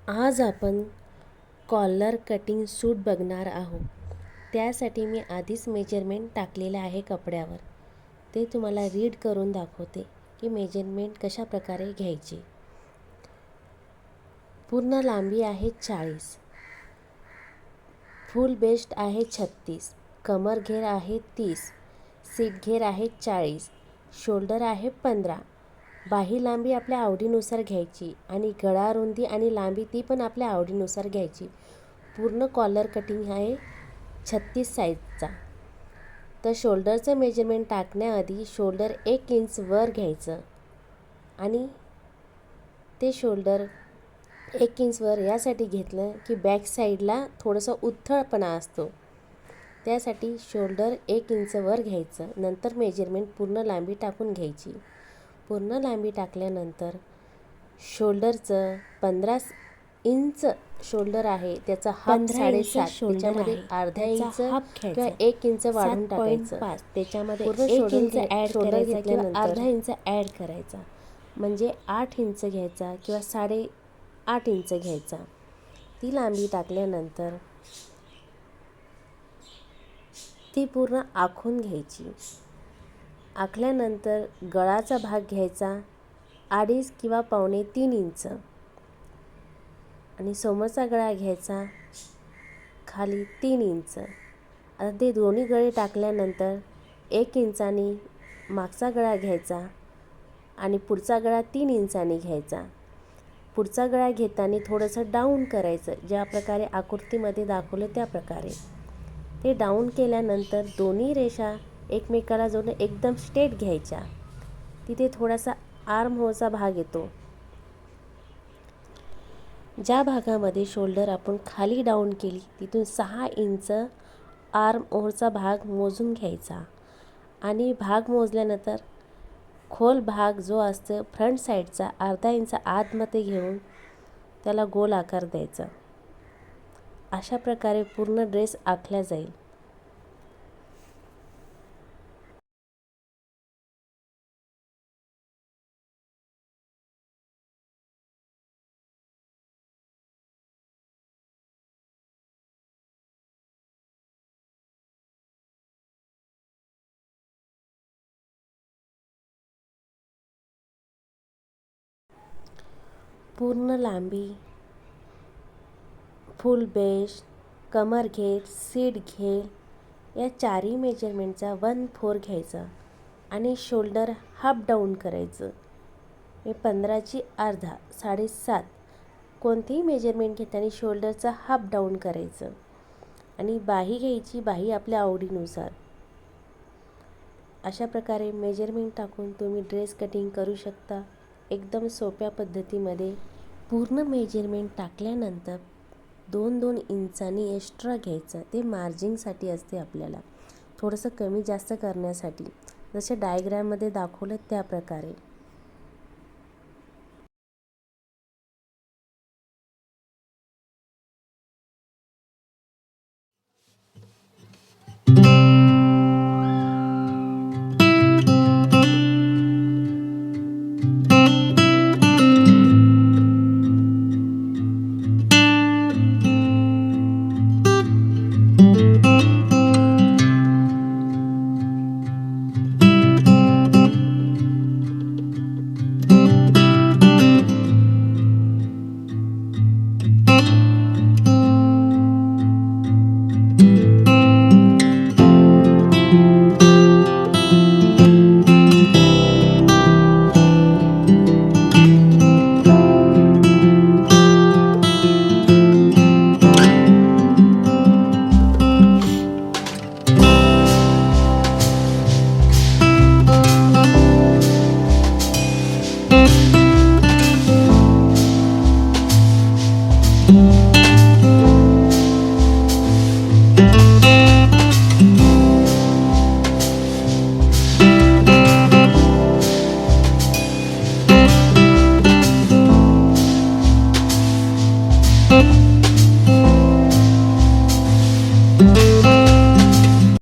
आज आपण collar cutting सूट बघणार आहोत. त्यासाठी मी आधीच मेजरमेंट टाकलेलं आहे कपड्यावर. ते तुम्हाला रीड करून दाखवते की मेजरमेंट कशा प्रकारे घ्यायची. पूर्ण लांबी आहे 40, फुल बेस्ट आहे 36, कमर घेर आहे 30, सीट घेर आहे 40, शोल्डर आहे 15. बाही लांबी आपल्या आवडीनुसार घ्यायची आणि गळा रुंदी आणि लांबी ती पण आपल्या आवडीनुसार घ्यायची. पूर्ण कॉलर कटिंग आहे 36 साईजचा. तर शोल्डरचं मेजरमेंट टाकण्याआधी शोल्डर 1 इंच वर घ्यायचं आणि ते शोल्डर 1 इंच वर यासाठी घेतलं की बॅक साईडला थोडंसं उथळपणा असतो. त्यासाठी शोल्डर 1 इंच वर घ्यायचं. नंतर मेजरमेंट पूर्ण लांबी टाकून घ्यायची. पूर्ण लांबी टाकल्यानंतर शोल्डरचं 15 इंच शोल्डर आहे, त्याचा हाफ 7.5, त्याच्यामध्ये अर्धा इंच किंवा 1 इंच वाढून टाकायचं. त्याच्यामध्ये पूर्ण 1 इंच शोल्डर घेतल्यानंतर अर्धा इंच ॲड करायचा, म्हणजे 8 इंच घ्यायचा किंवा 8.5 इंच घ्यायचा. ती लांबी टाकल्यानंतर ती पूर्ण आखून घ्यायची. आखल्यानंतर गळाचा भाग घ्यायचा 2.5 किंवा 2.25 इंच आणि समोरचा गळा घ्यायचा खाली 3 इंच. आता ते दोन्ही गळे टाकल्यानंतर 1 इंचानी मागचा गळा घ्यायचा आणि पुढचा गळा 3 इंचानी घ्यायचा. पुढचा गळा घेताना थोडंसं डाऊन करायचं, ज्या प्रकारे आकृतीमध्ये दाखवलं त्या प्रकारे. ते डाऊन केल्यानंतर दोन्ही रेषा एकमेकाला जोडून एकदम स्ट्रेट घ्यायच्या. तिथे थोडासा आर्म होलचा भाग येतो. ज्या भागामध्ये शोल्डर आपण खाली डाऊन केली तिथून 6 इंच आर्म होलचा भाग मोजून घ्यायचा आणि भाग मोजल्यानंतर खोल भाग जो असतो फ्रंट साईडचा अर्धा इंच आतमध्ये घेऊन त्याला गोल आकार द्यायचा. अशा प्रकारे पूर्ण ड्रेस आखला जाईल. पूर्ण लांबी, फुल बेस्ट, कमर घेर, सीट घेर या चारही मेजरमेंटचा 1/4 घ्यायचा आणि शोल्डर हाफ डाऊन करायचं. 15ची अर्धा 7.5 कोणतेही मेजरमेंट घेताना शोल्डरचा हाफ डाऊन करायचं आणि बाही घ्यायची, बाही आपल्या आवडीनुसार. अशा प्रकारे मेजरमेंट टाकून तुम्ही ड्रेस कटिंग करू शकता एकदम सोप्या पद्धतीमध्ये. पूर्ण मेजरमेंट टाकल्यानंतर 2-2 इंचांनी एक्स्ट्रा घ्यायचं. ते मार्जिंगसाठी असते, आपल्याला थोडंसं कमी जास्त करण्यासाठी, जसं डायग्राममध्ये दाखवलं त्या प्रकारे.